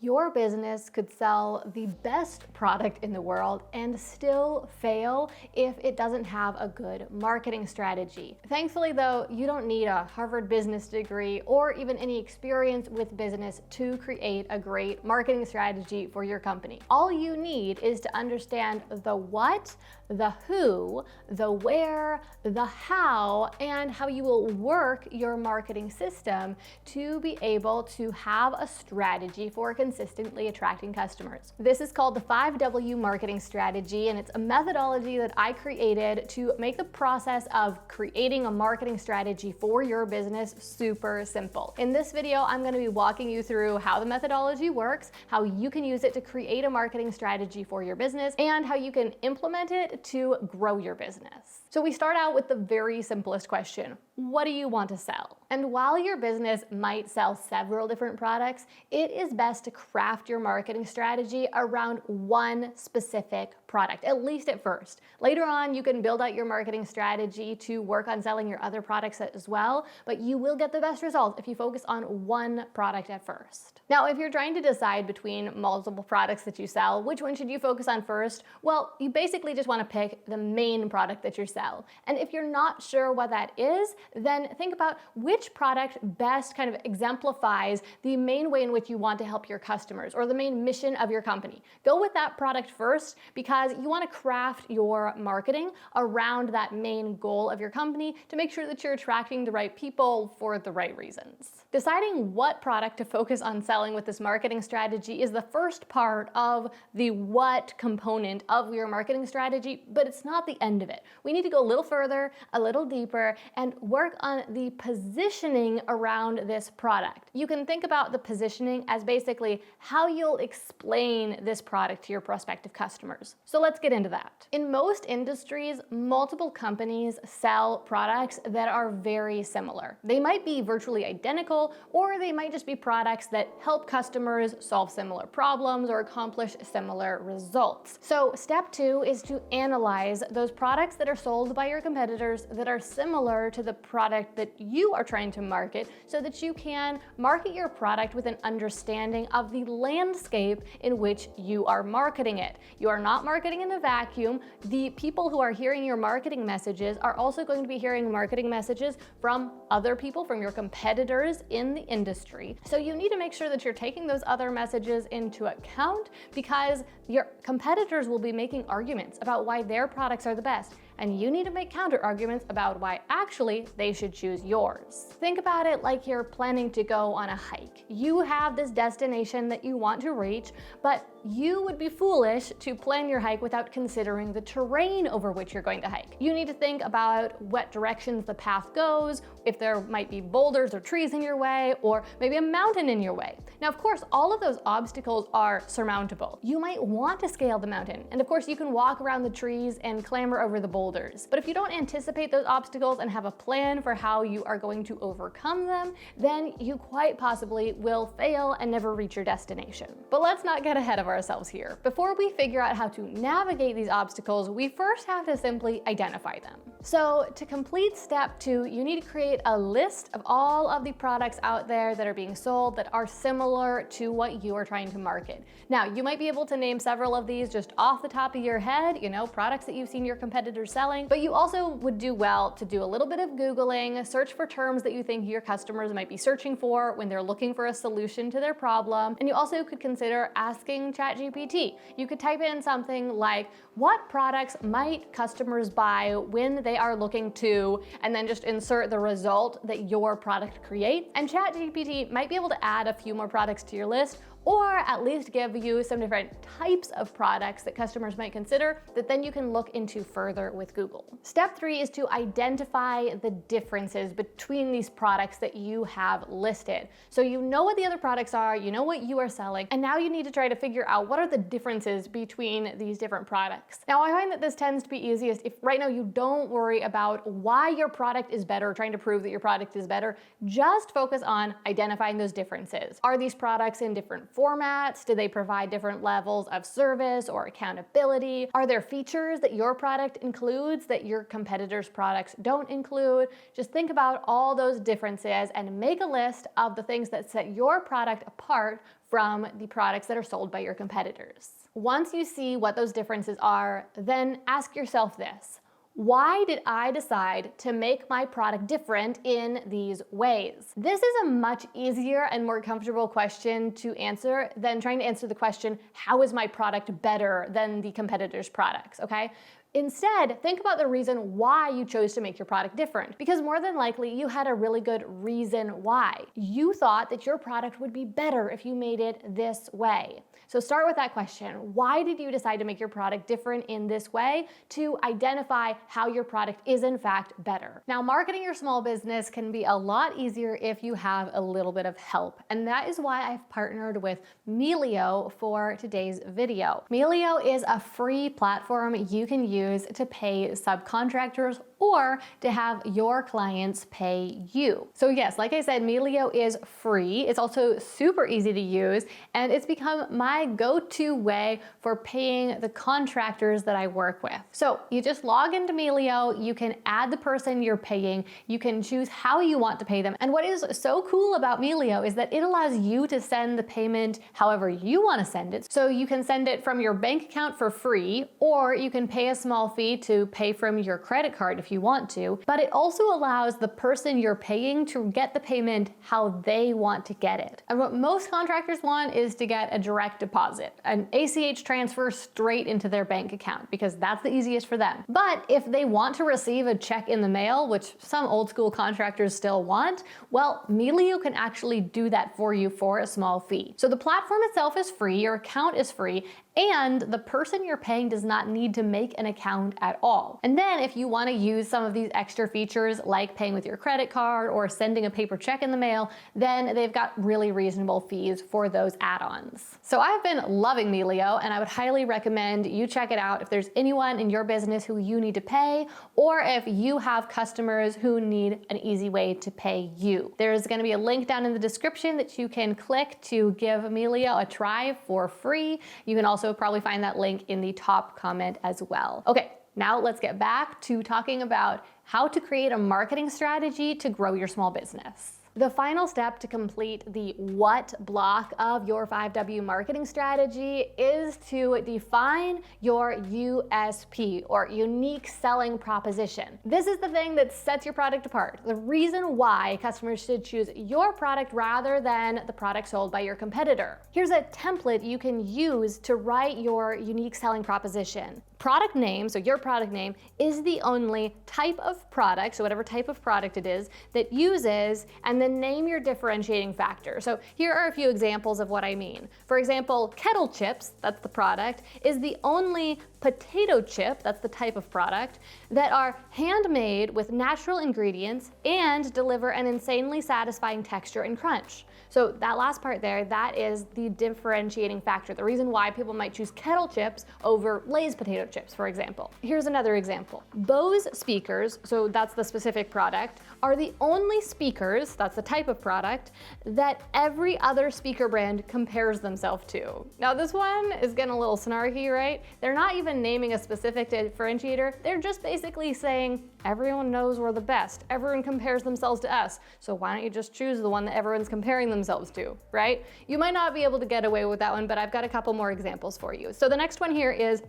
Your business could sell the best product in the world and still fail if it doesn't have a good marketing strategy. Thankfully, though, you don't need a Harvard business degree or even any experience with business to create a great marketing strategy for your company. All you need is to understand the what, the who, the where, the how, and how you will work your marketing system to be able to have a strategy for consistently attracting customers. This is called the 5W marketing strategy, and it's a methodology that I created to make the process of creating a marketing strategy for your business super simple. In this video, I'm going to be walking you through how the methodology works, how you can use it to create a marketing strategy for your business, and how you can implement it to grow your business. So we start out with the very simplest question. What do you want to sell? And while your business might sell several different products, it is best to craft your marketing strategy around one specific product, at least at first. Later on, you can build out your marketing strategy to work on selling your other products as well, but you will get the best results if you focus on one product at first. Now, if you're trying to decide between multiple products that you sell, which one should you focus on first? Well, you basically just want to pick the main product that you sell. And if you're not sure what that is, then think about which product best kind of exemplifies the main way in which you want to help your customers or the main mission of your company. Go with that product first because you want to craft your marketing around that main goal of your company to make sure that you're attracting the right people for the right reasons. Deciding what product to focus on selling with this marketing strategy is the first part of the what component of your marketing strategy, but it's not the end of it. We need to go a little further, a little deeper, and work on the positioning around this product. You can think about the positioning as basically how you'll explain this product to your prospective customers. So let's get into that. In most industries, multiple companies sell products that are very similar. They might be virtually identical, or they might just be products that help customers solve similar problems or accomplish similar results. So step 2 is to analyze those products that are sold by your competitors that are similar to the product that you are trying to market so that you can market your product with an understanding of the landscape in which you are marketing it. You are not marketing in a vacuum. The people who are hearing your marketing messages are also going to be hearing marketing messages from other people, from your competitors in the industry. So you need to make sure that you're taking those other messages into account because your competitors will be making arguments about why their products are the best. And you need to make counter arguments about why actually they should choose yours. Think about it like you're planning to go on a hike. You have this destination that you want to reach, but you would be foolish to plan your hike without considering the terrain over which you're going to hike. You need to think about what directions the path goes, if there might be boulders or trees in your way, or maybe a mountain in your way. Now, of course, all of those obstacles are surmountable. You might want to scale the mountain, and of course, you can walk around the trees and clamber over the boulders. But if you don't anticipate those obstacles and have a plan for how you are going to overcome them, then you quite possibly will fail and never reach your destination. But let's not get ahead of ourselves here. Before we figure out how to navigate these obstacles, we first have to simply identify them. So to complete step 2, you need to create a list of all of the products out there that are being sold that are similar to what you are trying to market. Now, you might be able to name several of these just off the top of your head, products that you've seen your competitors selling, but you also would do well to do a little bit of Googling, search for terms that you think your customers might be searching for when they're looking for a solution to their problem, and you also could consider asking ChatGPT. You could type in something like, what products might customers buy when they are looking to, and then just insert the result that your product creates, and ChatGPT might be able to add a few more products to your list, or at least give you some different types of products that customers might consider that then you can look into further with Google. Step 3 is to identify the differences between these products that you have listed. So you know what the other products are, you know what you are selling, and now you need to try to figure out what are the differences between these different products. Now, I find that this tends to be easiest if right now you don't worry about why your product is better, trying to prove that your product is better. Just focus on identifying those differences. Are these products in different formats? Do they provide different levels of service or accountability? Are there features that your product includes includes that your competitors' products don't include. Just think about all those differences and make a list of the things that set your product apart from the products that are sold by your competitors. Once you see what those differences are, then ask yourself this: why did I decide to make my product different in these ways? This is a much easier and more comfortable question to answer than trying to answer the question, how is my product better than the competitor's products, okay? Instead, think about the reason why you chose to make your product different, because more than likely you had a really good reason why. You thought that your product would be better if you made it this way. So start with that question. Why did you decide to make your product different in this way to identify how your product is in fact better? Now, marketing your small business can be a lot easier if you have a little bit of help. And that is why I've partnered with Melio for today's video. Melio is a free platform you can use to pay subcontractors or to have your clients pay you. So yes, like I said, Melio is free. It's also super easy to use, and it's become my go-to way for paying the contractors that I work with. So you just log into Melio, you can add the person you're paying, you can choose how you want to pay them. And what is so cool about Melio is that it allows you to send the payment however you want to send it. So you can send it from your bank account for free, or you can pay a small fee to pay from your credit card if you want to, but it also allows the person you're paying to get the payment how they want to get it. And what most contractors want is to get a direct deposit, an ACH transfer straight into their bank account, because that's the easiest for them. But if they want to receive a check in the mail, which some old school contractors still want, well, Melio can actually do that for you for a small fee. So the platform itself is free, your account is free, and the person you're paying does not need to make an account at all. And then if you want to use some of these extra features like paying with your credit card or sending a paper check in the mail, then they've got really reasonable fees for those add-ons. So I've been loving Melio, and I would highly recommend you check it out if there's anyone in your business who you need to pay, or if you have customers who need an easy way to pay you. There's going to be a link down in the description that you can click to give Melio a try for free. You can also probably find that link in the top comment as well. Okay, now let's get back to talking about how to create a marketing strategy to grow your small business. The final step to complete the what block of your 5W marketing strategy is to define your USP, or unique selling proposition. This is the thing that sets your product apart, the reason why customers should choose your product rather than the product sold by your competitor. Here's a template you can use to write your unique selling proposition. Product name, so your product name, is the only type of product, so whatever type of product it is, that uses, and then name your differentiating factor. So here are a few examples of what I mean. For example, kettle chips, that's the product, is the only potato chip, that's the type of product, that are handmade with natural ingredients and deliver an insanely satisfying texture and crunch. So that last part there, that is the differentiating factor, the reason why people might choose kettle chips over Lay's potato chips, for example. Here's another example. Bose speakers, so that's the specific product, are the only speakers, that's the type of product, that every other speaker brand compares themselves to. Now this one is getting a little snarky, right? They're not even naming a specific differentiator, they're just basically saying, everyone knows we're the best, everyone compares themselves to us, so why don't you just choose the one that everyone's comparing themselves to, right? You might not be able to get away with that one, but I've got a couple more examples for you. So the next one here is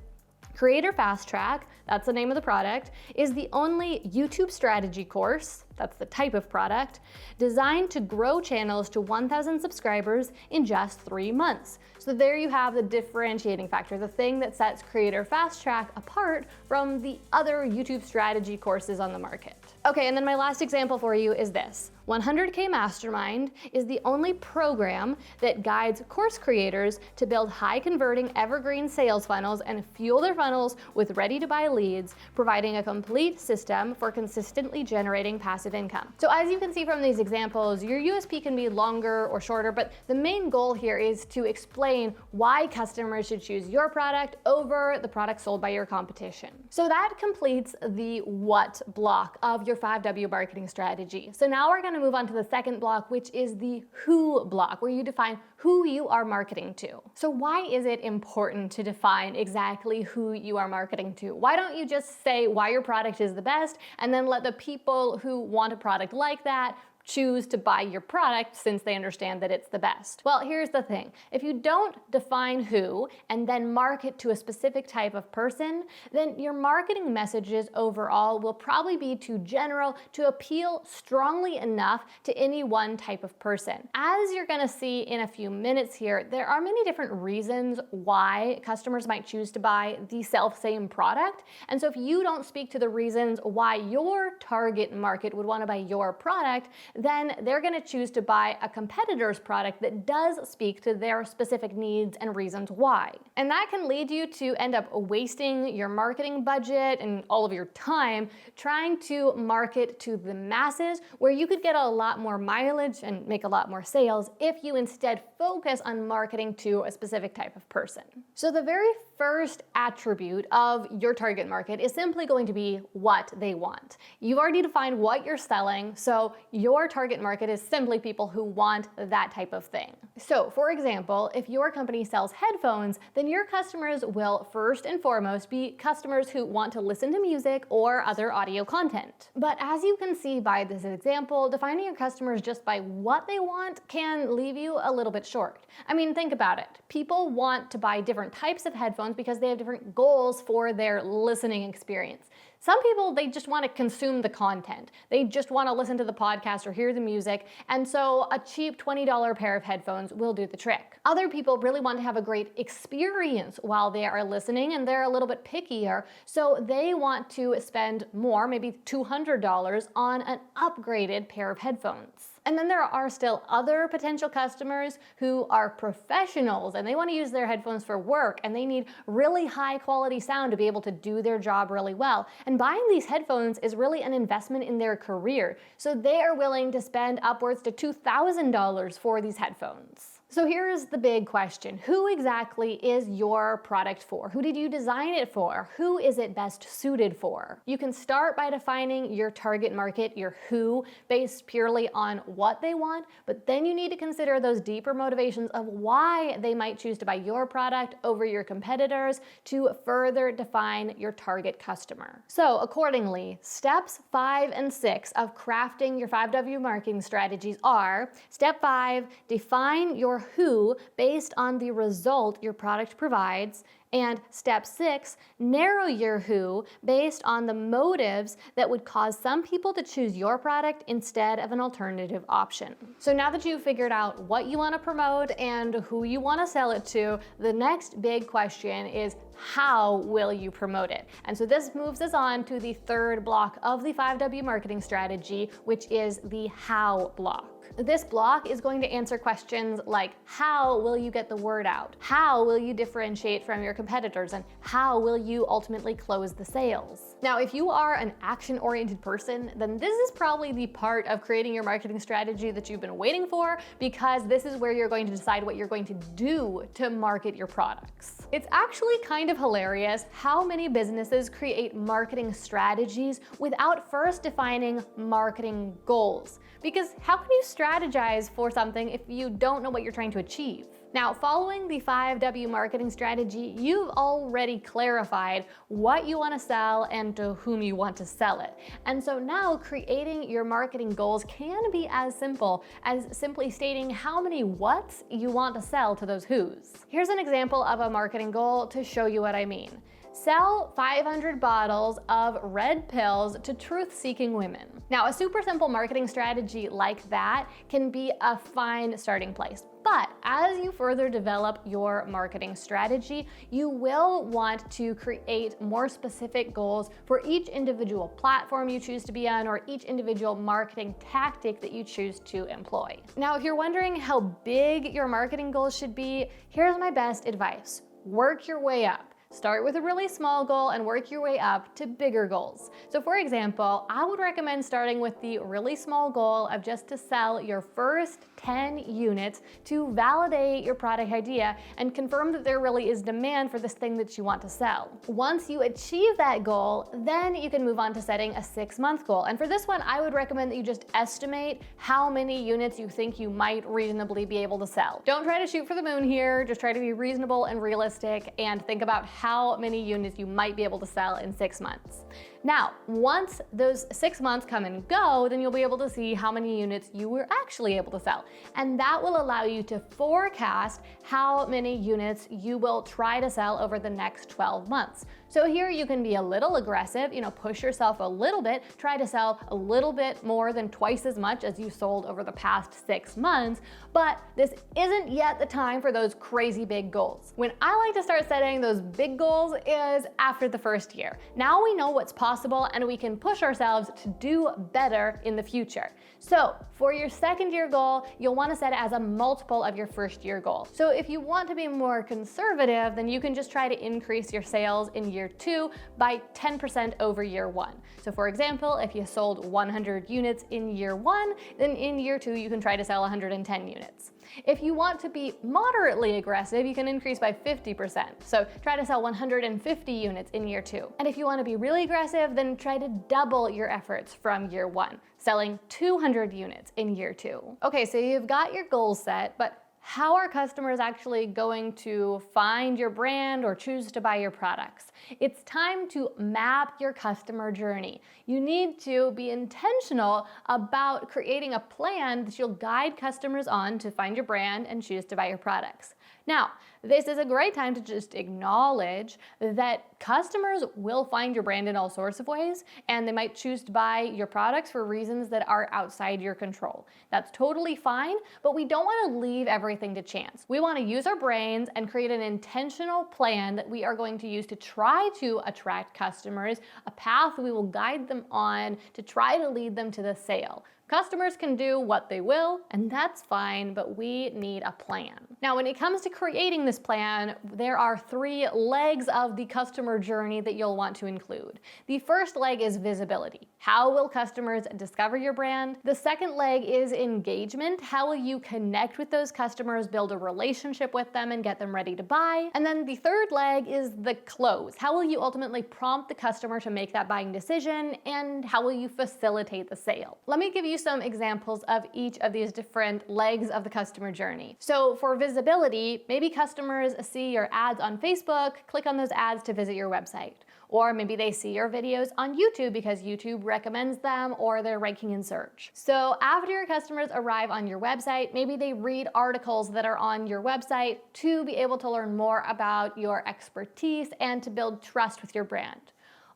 Creator Fast Track, that's the name of the product, is the only YouTube strategy course, that's the type of product, designed to grow channels to 1,000 subscribers in just 3 months. So there you have the differentiating factor, the thing that sets Creator Fast Track apart from the other YouTube strategy courses on the market. Okay, and then my last example for you is this. 100K Mastermind is the only program that guides course creators to build high-converting evergreen sales funnels and fuel their funnels with ready-to-buy leads, providing a complete system for consistently generating passive income. So as you can see from these examples, your USP can be longer or shorter, but the main goal here is to explain why customers should choose your product over the product sold by your competition. So that completes the what block of your 5W marketing strategy. So now we're going to to move on to the second block, which is the who block, where you define who you are marketing to. So why is it important to define exactly who you are marketing to? Why don't you just say why your product is the best and then let the people who want a product like that choose to buy your product since they understand that it's the best? Well, here's the thing. If you don't define who and then market to a specific type of person, then your marketing messages overall will probably be too general to appeal strongly enough to any one type of person. As you're going to see in a few minutes here, there are many different reasons why customers might choose to buy the self-same product. And so if you don't speak to the reasons why your target market would want to buy your product, then they're going to choose to buy a competitor's product that does speak to their specific needs and reasons why. And that can lead you to end up wasting your marketing budget and all of your time trying to market to the masses, where you could get a lot more mileage and make a lot more sales if you instead focus on marketing to a specific type of person. So the very first attribute of your target market is simply going to be what they want. You've already defined what you're selling, so your target market is simply people who want that type of thing. So, for example, if your company sells headphones, then your customers will first and foremost be customers who want to listen to music or other audio content. But as you can see by this example, defining your customers just by what they want can leave you a little bit short. I mean, think about it. People want to buy different types of headphones because they have different goals for their listening experience. Some people, they just want to consume the content. They just want to listen to the podcast or hear the music, and so a cheap $20 pair of headphones will do the trick. Other people really want to have a great experience while they are listening, and they're a little bit pickier, so they want to spend more, maybe $200, on an upgraded pair of headphones. And then there are still other potential customers who are professionals and they want to use their headphones for work and they need really high quality sound to be able to do their job really well. And buying these headphones is really an investment in their career. So they are willing to spend upwards to $2,000 for these headphones. So here's the big question. Who exactly is your product for? Who did you design it for? Who is it best suited for? You can start by defining your target market, your who, based purely on what they want, but then you need to consider those deeper motivations of why they might choose to buy your product over your competitors to further define your target customer. So accordingly, steps 5 and 6 of crafting your 5W marketing strategies are: step 5, define your who based on the result your product provides, and step 6, narrow your who based on the motives that would cause some people to choose your product instead of an alternative option. So now that you've figured out what you want to promote and who you want to sell it to, the next big question is, how will you promote it? And so this moves us on to the third block of the 5W marketing strategy, which is the how block. This block is going to answer questions like, how will you get the word out? How will you differentiate from your competitors? And how will you ultimately close the sales? Now, if you are an action-oriented person, then this is probably the part of creating your marketing strategy that you've been waiting for, because this is where you're going to decide what you're going to do to market your products. It's actually kind of hilarious how many businesses create marketing strategies without first defining marketing goals. Because how can you strategize for something if you don't know what you're trying to achieve? Now, following the 5W marketing strategy, you've already clarified what you want to sell and to whom you want to sell it. And so now creating your marketing goals can be as simple as simply stating how many whats you want to sell to those whos. Here's an example of a marketing goal to show you what I mean. Sell 500 bottles of red pills to truth-seeking women. Now, a super simple marketing strategy like that can be a fine starting place. But as you further develop your marketing strategy, you will want to create more specific goals for each individual platform you choose to be on or each individual marketing tactic that you choose to employ. Now, if you're wondering how big your marketing goals should be, here's my best advice. Work your way up. Start with a really small goal and work your way up to bigger goals. So for example, I would recommend starting with the really small goal of just to sell your first 10 units to validate your product idea and confirm that there really is demand for this thing that you want to sell. Once you achieve that goal, then you can move on to setting a 6-month goal. And for this one, I would recommend that you just estimate how many units you think you might reasonably be able to sell. Don't try to shoot for the moon here, just try to be reasonable and realistic and think about how many units you might be able to sell in 6 months. Now, once those 6 months come and go, then you'll be able to see how many units you were actually able to sell. And that will allow you to forecast how many units you will try to sell over the next 12 months. So here you can be a little aggressive, push yourself a little bit, try to sell a little bit more than twice as much as you sold over the past 6 months, but this isn't yet the time for those crazy big goals. When I like to start setting those big goals is after the first year. Now we know what's possible and we can push ourselves to do better in the future. So for your second year goal, you'll want to set it as a multiple of your first year goal. So if you want to be more conservative, then you can just try to increase your sales in year 2 by 10% over year 1. So for example, if you sold 100 units in year 1, then in year 2 you can try to sell 110 units. If you want to be moderately aggressive, you can increase by 50%. So try to sell 150 units in year 2. And if you want to be really aggressive, then try to double your efforts from year 1, selling 200 units in year 2. Okay, so you've got your goals set, but how are customers actually going to find your brand or choose to buy your products? It's time to map your customer journey. You need to be intentional about creating a plan that you'll guide customers on to find your brand and choose to buy your products. Now, this is a great time to just acknowledge that customers will find your brand in all sorts of ways, and they might choose to buy your products for reasons that are outside your control. That's totally fine, but we don't want to leave everything to chance. We want to use our brains and create an intentional plan that we are going to use to try to attract customers, a path we will guide them on to try to lead them to the sale. Customers can do what they will, and that's fine, but we need a plan. Now, when it comes to creating this plan, there are 3 legs of the customer journey that you'll want to include. The first leg is visibility. How will customers discover your brand? The second leg is engagement. How will you connect with those customers, build a relationship with them, and get them ready to buy? And then the third leg is the close. How will you ultimately prompt the customer to make that buying decision, and how will you facilitate the sale? Let me give you some examples of each of these different legs of the customer journey. So for visibility, maybe customers see your ads on Facebook, click on those ads to visit your website. Or maybe they see your videos on YouTube because YouTube recommends them or they're ranking in search. So after your customers arrive on your website, maybe they read articles that are on your website to be able to learn more about your expertise and to build trust with your brand.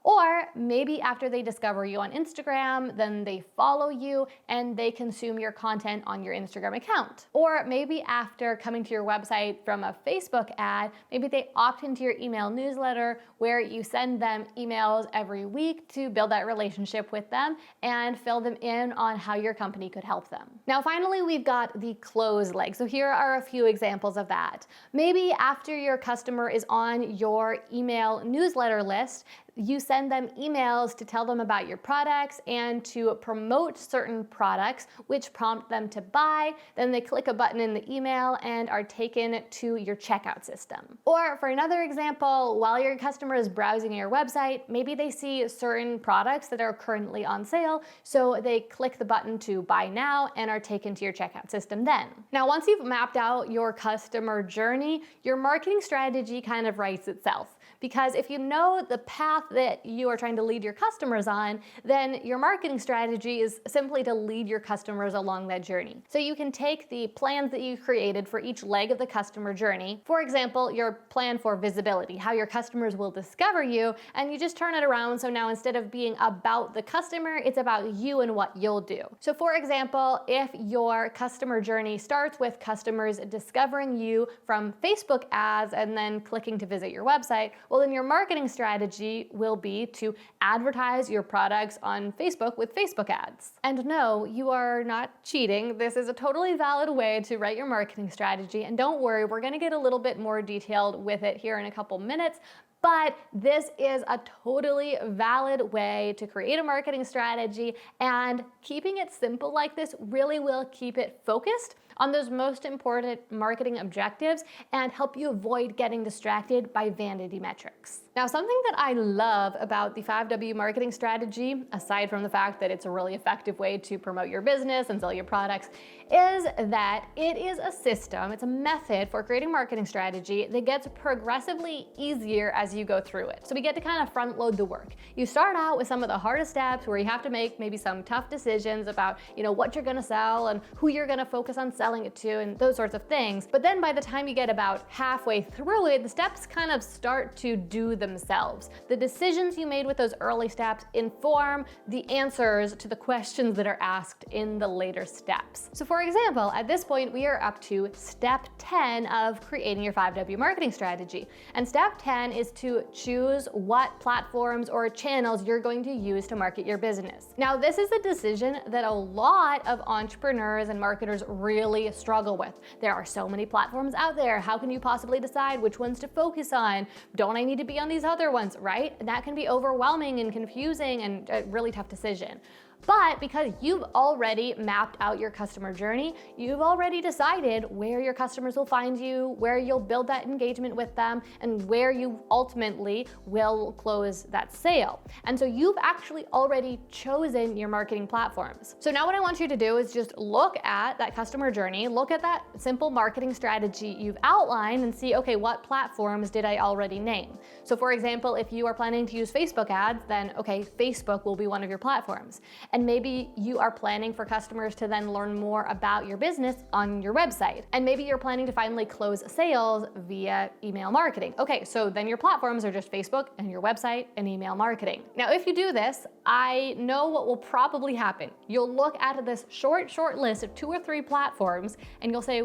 Or maybe after they discover you on Instagram, then they follow you and they consume your content on your Instagram account. Or maybe after coming to your website from a Facebook ad, maybe they opt into your email newsletter where you send them emails every week to build that relationship with them and fill them in on how your company could help them. Now, finally, we've got the close leg. So here are a few examples of that. Maybe after your customer is on your email newsletter list, you send them emails to tell them about your products and to promote certain products, which prompt them to buy. Then they click a button in the email and are taken to your checkout system. Or for another example, while your customer is browsing your website, maybe they see certain products that are currently on sale, so they click the button to buy now and are taken to your checkout system then. Now, once you've mapped out your customer journey, your marketing strategy kind of writes itself. Because if you know the path that you are trying to lead your customers on, then your marketing strategy is simply to lead your customers along that journey. So you can take the plans that you created for each leg of the customer journey, for example, your plan for visibility, how your customers will discover you, and you just turn it around so now instead of being about the customer, it's about you and what you'll do. So for example, if your customer journey starts with customers discovering you from Facebook ads and then clicking to visit your website, well, then your marketing strategy will be to advertise your products on Facebook with Facebook ads. And no, you are not cheating. This is a totally valid way to write your marketing strategy. And don't worry, we're going to get a little bit more detailed with it here in a couple minutes. But this is a totally valid way to create a marketing strategy, and keeping it simple like this really will keep it focused on those most important marketing objectives and help you avoid getting distracted by vanity metrics. Now, something that I love about the 5W marketing strategy, aside from the fact that it's a really effective way to promote your business and sell your products, is that it is a system, it's a method for creating marketing strategy that gets progressively easier as you go through it. So we get to kind of front load the work. You start out with some of the hardest steps where you have to make maybe some tough decisions about, what you're gonna sell and who you're gonna focus on selling it to and those sorts of things. But then by the time you get about halfway through it, the steps kind of start to do themselves. The decisions you made with those early steps inform the answers to the questions that are asked in the later steps. So for example, at this point, we are up to step 10 of creating your 5W marketing strategy. And step 10 is to choose what platforms or channels you're going to use to market your business. Now, this is a decision that a lot of entrepreneurs and marketers really struggle with. There are so many platforms out there. How can you possibly decide which ones to focus on? Don't I need to be on these other ones, right? That can be overwhelming and confusing and a really tough decision. But because you've already mapped out your customer journey, you've already decided where your customers will find you, where you'll build that engagement with them, and where you ultimately will close that sale. And so you've actually already chosen your marketing platforms. So now what I want you to do is just look at that customer journey, look at that simple marketing strategy you've outlined and see, okay, what platforms did I already name? So for example, if you are planning to use Facebook ads, then okay, Facebook will be one of your platforms. And maybe you are planning for customers to then learn more about your business on your website. And maybe you're planning to finally close sales via email marketing. Okay, so then your platforms are just Facebook and your website and email marketing. Now, if you do this, I know what will probably happen. You'll look at this short list of 2 or 3 platforms and you'll say,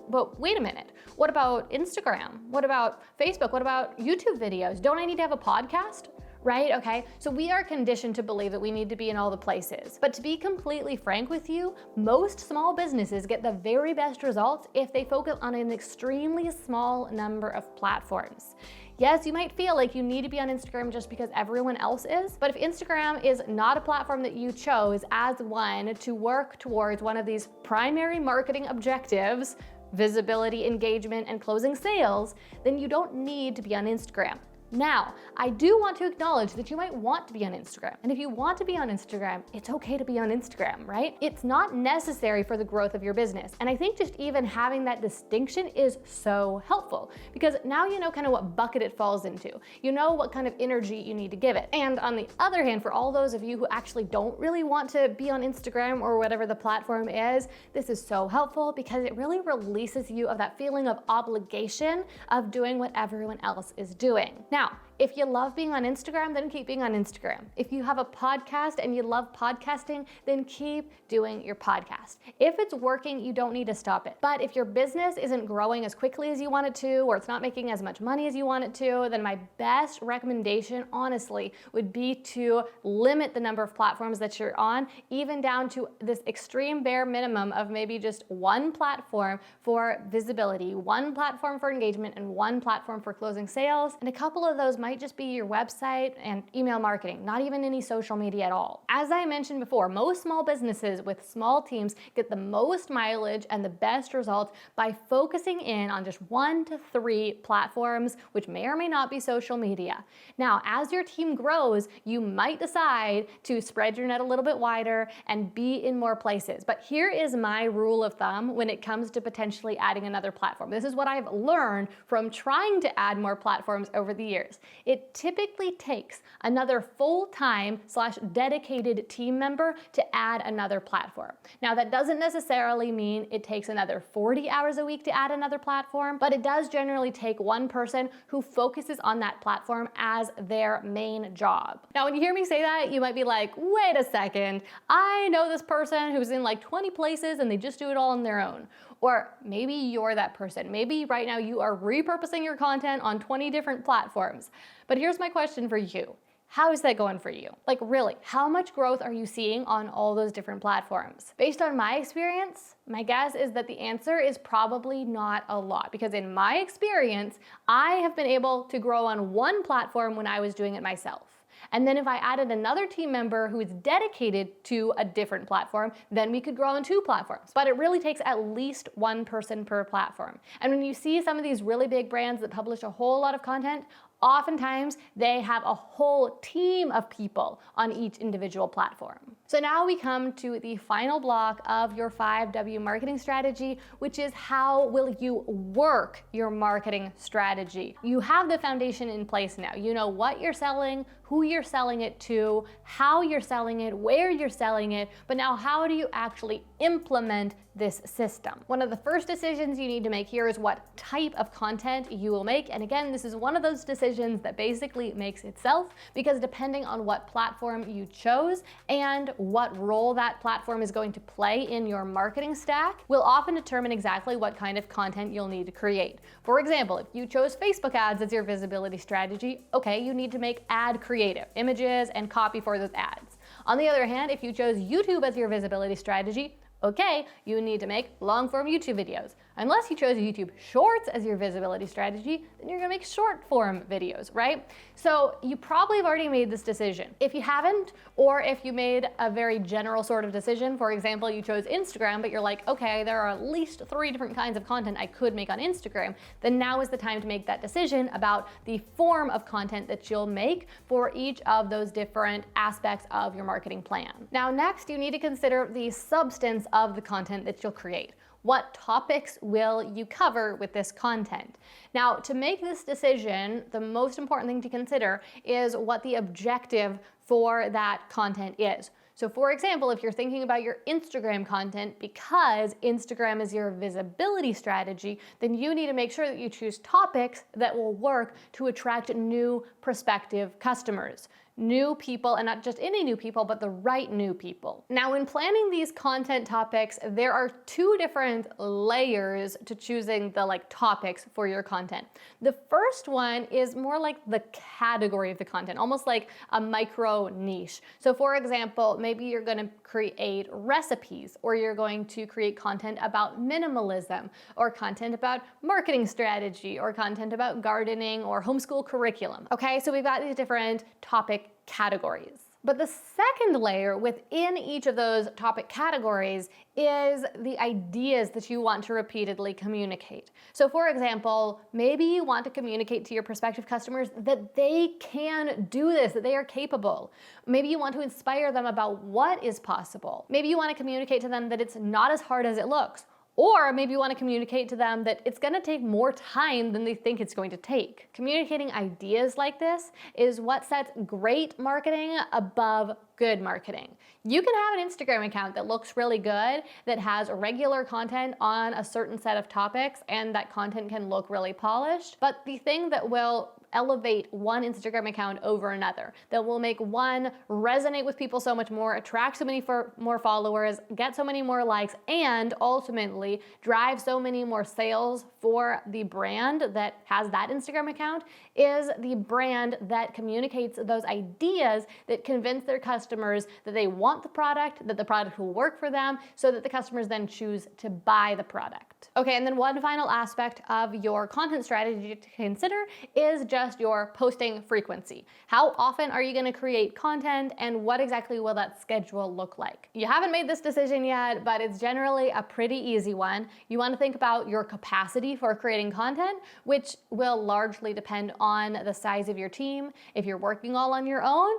but wait a minute, what about Instagram? What about Facebook? What about YouTube videos? Don't I need to have a podcast? Right? Okay. So we are conditioned to believe that we need to be in all the places. But to be completely frank with you, most small businesses get the very best results if they focus on an extremely small number of platforms. Yes, you might feel like you need to be on Instagram just because everyone else is, but if Instagram is not a platform that you chose as one to work towards one of these primary marketing objectives, visibility, engagement, and closing sales, then you don't need to be on Instagram. Now, I do want to acknowledge that you might want to be on Instagram. And if you want to be on Instagram, it's okay to be on Instagram, right? It's not necessary for the growth of your business. And I think just even having that distinction is so helpful because now you know kind of what bucket it falls into. You know what kind of energy you need to give it. And on the other hand, for all those of you who actually don't really want to be on Instagram or whatever the platform is, this is so helpful because it really releases you of that feeling of obligation of doing what everyone else is doing. Now, if you love being on Instagram, then keep being on Instagram. If you have a podcast and you love podcasting, then keep doing your podcast. If it's working, you don't need to stop it. But if your business isn't growing as quickly as you want it to, or it's not making as much money as you want it to, then my best recommendation, honestly, would be to limit the number of platforms that you're on, even down to this extreme bare minimum of maybe just 1 platform for visibility, 1 platform for engagement, and 1 platform for closing sales. And a couple of those might just be your website and email marketing, not even any social media at all. As I mentioned before, most small businesses with small teams get the most mileage and the best results by focusing in on just 1 to 3 platforms, which may or may not be social media. Now, as your team grows, you might decide to spread your net a little bit wider and be in more places. But here is my rule of thumb when it comes to potentially adding another platform. This is what I've learned from trying to add more platforms over the years. It typically takes another full-time / dedicated team member to add another platform. Now, that doesn't necessarily mean it takes another 40 hours a week to add another platform, but it does generally take one person who focuses on that platform as their main job. Now, when you hear me say that, you might be like, wait a second, I know this person who's in like 20 places and they just do it all on their own. Or maybe you're that person. Maybe right now you are repurposing your content on 20 different platforms. But here's my question for you. How is that going for you? Like really, how much growth are you seeing on all those different platforms? Based on my experience, my guess is that the answer is probably not a lot, because in my experience, I have been able to grow on one platform when I was doing it myself. And then if I added another team member who is dedicated to a different platform, then we could grow on 2 platforms. But it really takes at least 1 person per platform. And when you see some of these really big brands that publish a whole lot of content, oftentimes they have a whole team of people on each individual platform. So now we come to the final block of your 5W marketing strategy, which is how will you work your marketing strategy? You have the foundation in place now. You know what you're selling, who you're selling it to, how you're selling it, where you're selling it, but now how do you actually implement this system? One of the first decisions you need to make here is what type of content you will make. And again, this is one of those decisions that basically makes itself, because depending on what platform you chose and what role that platform is going to play in your marketing stack will often determine exactly what kind of content you'll need to create. For example, if you chose Facebook ads as your visibility strategy, okay, you need to make ad creative, images and copy for those ads. On the other hand, if you chose YouTube as your visibility strategy, okay, you need to make long-form YouTube videos. Unless you chose YouTube Shorts as your visibility strategy, then you're gonna make short-form videos, right? So you probably have already made this decision. If you haven't, or if you made a very general sort of decision, for example, you chose Instagram, but you're like, okay, there are at least 3 different kinds of content I could make on Instagram, then now is the time to make that decision about the form of content that you'll make for each of those different aspects of your marketing plan. Now, next, you need to consider the substance of the content that you'll create. What topics will you cover with this content? Now, to make this decision, the most important thing to consider is what the objective for that content is. So for example, if you're thinking about your Instagram content because Instagram is your visibility strategy, then you need to make sure that you choose topics that will work to attract new prospective customers. New people, and not just any new people, but the right new people. Now, in planning these content topics, there are 2 different layers to choosing the topics for your content. The first one is more like the category of the content, almost like a micro niche. So for example, maybe you're gonna create recipes, or you're going to create content about minimalism, or content about marketing strategy, or content about gardening or homeschool curriculum. Okay, so we've got these different topic categories. But the second layer within each of those topic categories is the ideas that you want to repeatedly communicate. So for example, maybe you want to communicate to your prospective customers that they can do this, that they are capable. Maybe you want to inspire them about what is possible. Maybe you want to communicate to them that it's not as hard as it looks. Or maybe you want to communicate to them that it's going to take more time than they think it's going to take. Communicating ideas like this is what sets great marketing above good marketing. You can have an Instagram account that looks really good, that has regular content on a certain set of topics, and that content can look really polished. But the thing that will elevate one Instagram account over another, that will make one resonate with people so much more, attract so many more followers, get so many more likes, and ultimately drive so many more sales for the brand that has that Instagram account, is the brand that communicates those ideas that convince their customers that they want the product, that the product will work for them, so that the customers then choose to buy the product. Okay, and then one final aspect of your content strategy to consider is just your posting frequency. How often are you going to create content, and what exactly will that schedule look like? You haven't made this decision yet, but it's generally a pretty easy one. You want to think about your capacity for creating content, which will largely depend on the size of your team. If you're working all on your own,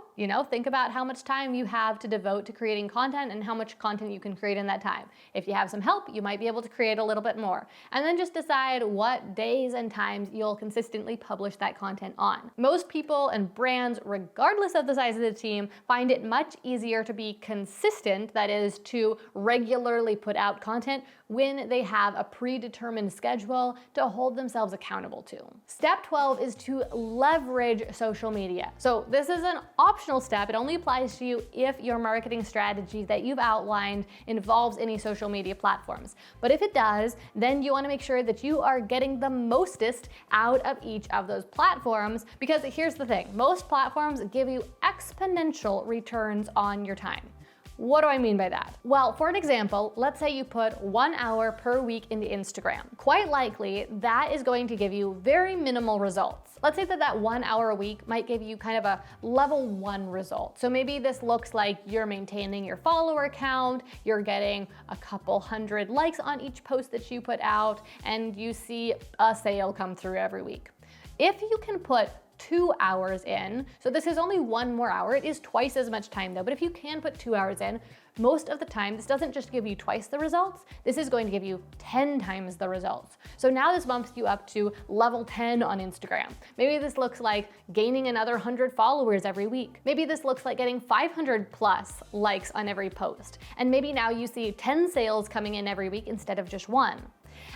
think about how much time you have to devote to creating content and how much content you can create in that time. If you have some help, you might be able to create a little bit more. And then just decide what days and times you'll consistently publish that content on. Most people and brands, regardless of the size of the team, find it much easier to be consistent, that is, to regularly put out content when they have a predetermined schedule to hold themselves accountable to. Step 12 is to leverage social media. So this is an optional step. It only applies to you if your marketing strategy that you've outlined involves any social media platforms. But if it does, then you want to make sure that you are getting the mostest out of each of those platforms. platforms, because here's the thing, most platforms give you exponential returns on your time. What do I mean by that? Well, for an example, let's say you put 1 hour per week into Instagram. Quite likely, that is going to give you very minimal results. Let's say that 1 hour a week might give you kind of a level 1 result. So maybe this looks like you're maintaining your follower count, you're getting a couple hundred likes on each post that you put out, and you see a sale come through every week. If you can put 2 hours in, so this is only 1 more hour, it is twice as much time though, but if you can put 2 hours in, most of the time, this doesn't just give you twice the results, this is going to give you 10 times the results. So now this bumps you up to level 10 on Instagram. Maybe this looks like gaining another 100 followers every week. Maybe this looks like getting 500 plus likes on every post. And maybe now you see 10 sales coming in every week instead of just 1.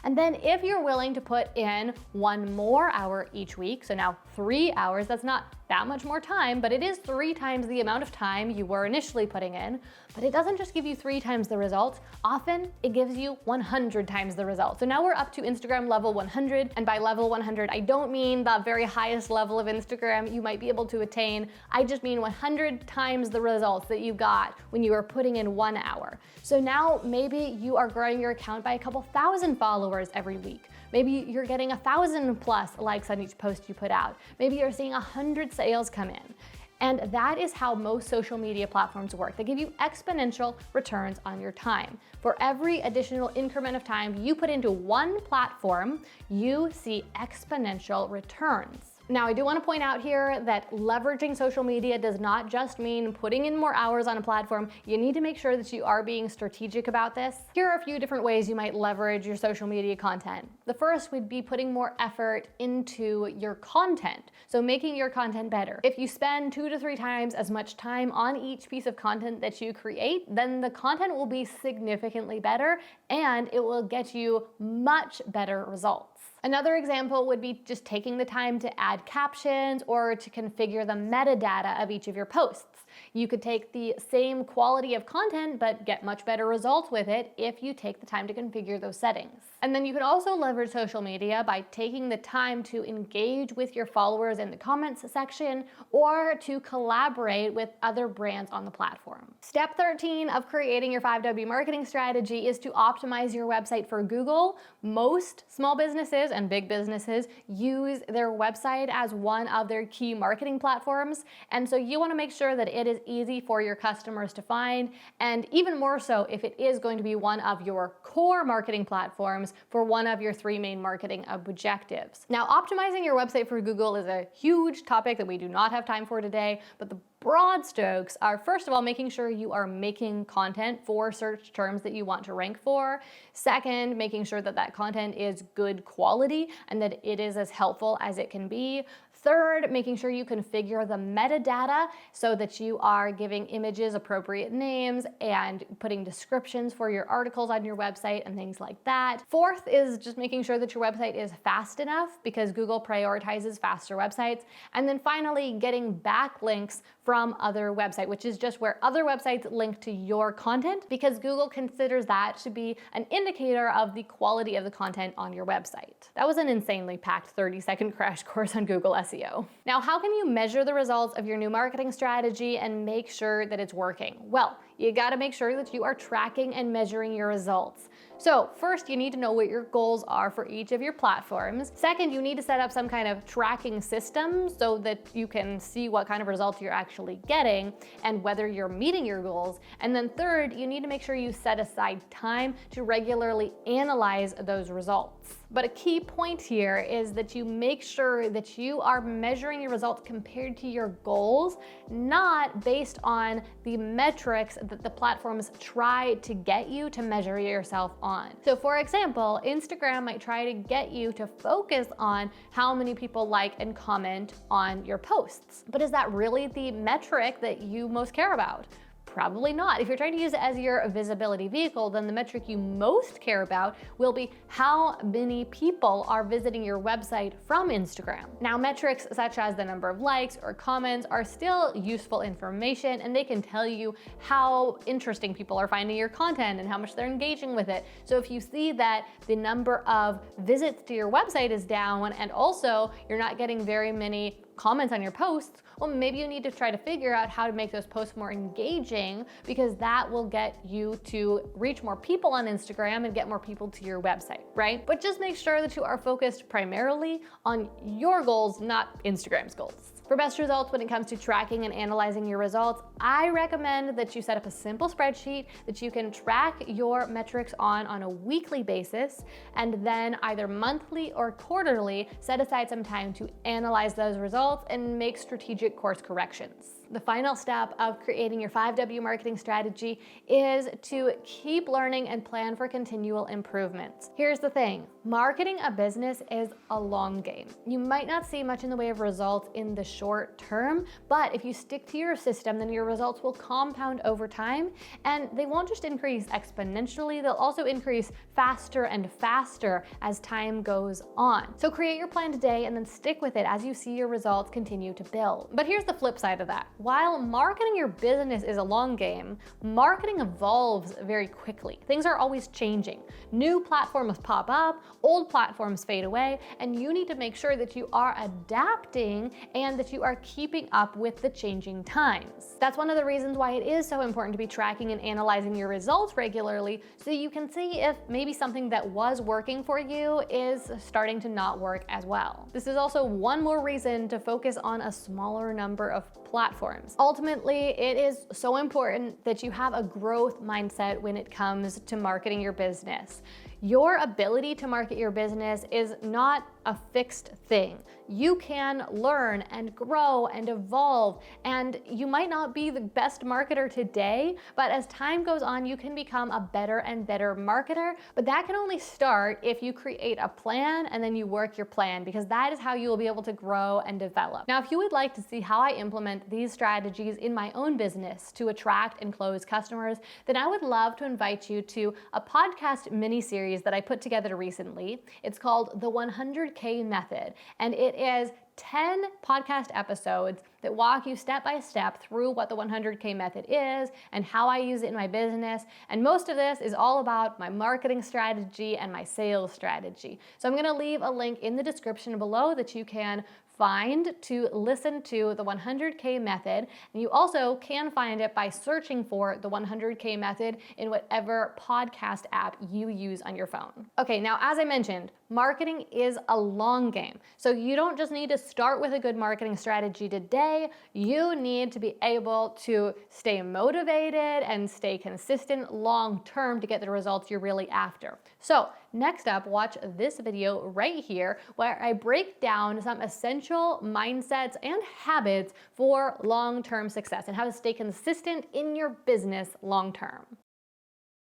And then if you're willing to put in 1 more hour each week, so now 3 hours, that's not that much more time, but it is 3 times the amount of time you were initially putting in. But it doesn't just give you 3 times the results, often it gives you 100 times the results. So now we're up to Instagram level 100, and by level 100, I don't mean the very highest level of Instagram you might be able to attain, I just mean 100 times the results that you got when you were putting in 1 hour. So now maybe you are growing your account by a couple thousand followers every week. Maybe you're getting 1,000 plus likes on each post you put out. Maybe you're seeing 100 sales come in. And that is how most social media platforms work. They give you exponential returns on your time. For every additional increment of time you put into one platform, you see exponential returns. Now, I do want to point out here that leveraging social media does not just mean putting in more hours on a platform. You need to make sure that you are being strategic about this. Here are a few different ways you might leverage your social media content. The first would be putting more effort into your content, so making your content better. If you spend 2 to 3 times as much time on each piece of content that you create, then the content will be significantly better and it will get you much better results. Another example would be just taking the time to add captions or to configure the metadata of each of your posts. You could take the same quality of content but get much better results with it if you take the time to configure those settings. And then you can also leverage social media by taking the time to engage with your followers in the comments section or to collaborate with other brands on the platform. Step 13 of creating your 5W marketing strategy is to optimize your website for Google. Most small businesses and big businesses use their website as one of their key marketing platforms. And so you want to make sure that it is easy for your customers to find, and even more so if it is going to be one of your core marketing platforms for one of your 3 main marketing objectives. Now, optimizing your website for Google is a huge topic that we do not have time for today, but the broad strokes are, first of all, making sure you are making content for search terms that you want to rank for. Second, making sure that that content is good quality and that it is as helpful as it can be. Third, making sure you configure the metadata so that you are giving images appropriate names and putting descriptions for your articles on your website and things like that. Fourth is just making sure that your website is fast enough because Google prioritizes faster websites. And then finally, getting backlinks from other websites, which is just where other websites link to your content, because Google considers that to be an indicator of the quality of the content on your website. That was an insanely packed 30-second crash course on Google SEO. Now, how can you measure the results of your new marketing strategy and make sure that it's working? Well, you gotta make sure that you are tracking and measuring your results. So first, you need to know what your goals are for each of your platforms. Second, you need to set up some kind of tracking system so that you can see what kind of results you're actually getting and whether you're meeting your goals. And then third, you need to make sure you set aside time to regularly analyze those results. But a key point here is that you make sure that you are measuring your results compared to your goals, not based on the metrics that the platforms try to get you to measure yourself on. So for example, Instagram might try to get you to focus on how many people like and comment on your posts. But is that really the metric that you most care about? Probably not. If you're trying to use it as your visibility vehicle, then the metric you most care about will be how many people are visiting your website from Instagram. Now, metrics such as the number of likes or comments are still useful information, and they can tell you how interesting people are finding your content and how much they're engaging with it. So if you see that the number of visits to your website is down and also you're not getting very many comments on your posts, well, maybe you need to try to figure out how to make those posts more engaging, because that will get you to reach more people on Instagram and get more people to your website, right? But just make sure that you are focused primarily on your goals, not Instagram's goals. For best results when it comes to tracking and analyzing your results, I recommend that you set up a simple spreadsheet that you can track your metrics on a weekly basis, and then either monthly or quarterly set aside some time to analyze those results and make strategic course corrections. The final step of creating your 5W marketing strategy is to keep learning and plan for continual improvements. Here's the thing, marketing a business is a long game. You might not see much in the way of results in the short term, but if you stick to your system, then your results will compound over time, and they won't just increase exponentially, they'll also increase faster and faster as time goes on. So create your plan today and then stick with it as you see your results continue to build. But here's the flip side of that. While marketing your business is a long game, marketing evolves very quickly. Things are always changing. New platforms pop up, old platforms fade away, and you need to make sure that you are adapting and that you are keeping up with the changing times. That's one of the reasons why it is so important to be tracking and analyzing your results regularly, so you can see if maybe something that was working for you is starting to not work as well. This is also one more reason to focus on a smaller number of platforms. Ultimately, it is so important that you have a growth mindset when it comes to marketing your business. Your ability to market your business is not a fixed thing. You can learn and grow and evolve, and you might not be the best marketer today, but as time goes on, you can become a better and better marketer. But that can only start if you create a plan and then you work your plan, because that is how you will be able to grow and develop. Now, if you would like to see how I implement these strategies in my own business to attract and close customers, then I would love to invite you to a podcast mini-series that I put together recently. It's called the 100K Method, and it is 10 podcast episodes that walk you step by step through what the 100K method is and how I use it in my business. And most of this is all about my marketing strategy and my sales strategy. So I'm going to leave a link in the description below that you can find to listen to the 100K method. And you also can find it by searching for the 100K method in whatever podcast app you use on your phone. Okay, now as I mentioned, marketing is a long game. So you don't just need to start with a good marketing strategy today. You need to be able to stay motivated and stay consistent long term to get the results you're really after. So next up, watch this video right here where I break down some essential mindsets and habits for long-term success and how to stay consistent in your business long term.